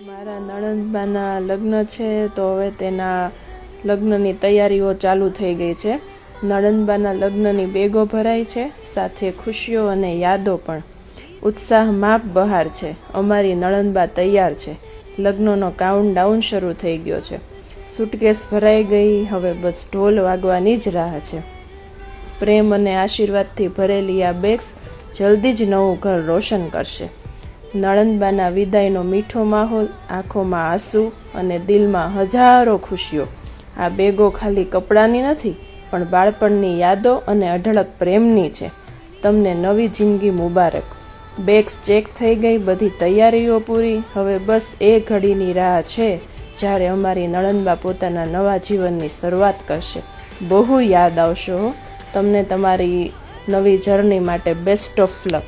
મારા નણંદબાના લગ્ન છે તો હવે તેના લગ્નની તૈયારીઓ ચાલુ થઈ ગઈ છે. નણંદબાના લગ્નની બેગો ભરાઈ છે, સાથે ખુશીઓ અને યાદો પણ. ઉત્સાહ માપ બહાર છે. અમારી નણંદબા તૈયાર છે. લગ્નનો કાઉન્ટડાઉન શરૂ થઈ ગયો છે. સુટકેસ ભરાઈ ગઈ, હવે બસ ઢોલ વાગવાની જ રાહ છે. પ્રેમ અને આશીર્વાદથી ભરેલી આ બેગ્સ જલ્દી જ નવું ઘર રોશન કરશે. નણંદબાના વિદાયનો મીઠો માહોલ, આંખોમાં આંસુ અને દિલમાં હજારો ખુશીઓ. આ બેગો ખાલી કપડાની નથી, પણ બાળપણની યાદો અને અઢળક પ્રેમની છે. તમને નવી જિંદગી મુબારક. બેગ્સ ચેક થઈ ગઈ, બધી તૈયારીઓ પૂરી. હવે બસ એ ઘડીની રાહ છે જ્યારે અમારી નણંદબા પોતાના નવા જીવનની શરૂઆત કરશે. બહુ યાદ આવશો. તમને તમારી નવી જર્ની માટે બેસ્ટ ઓફ લક.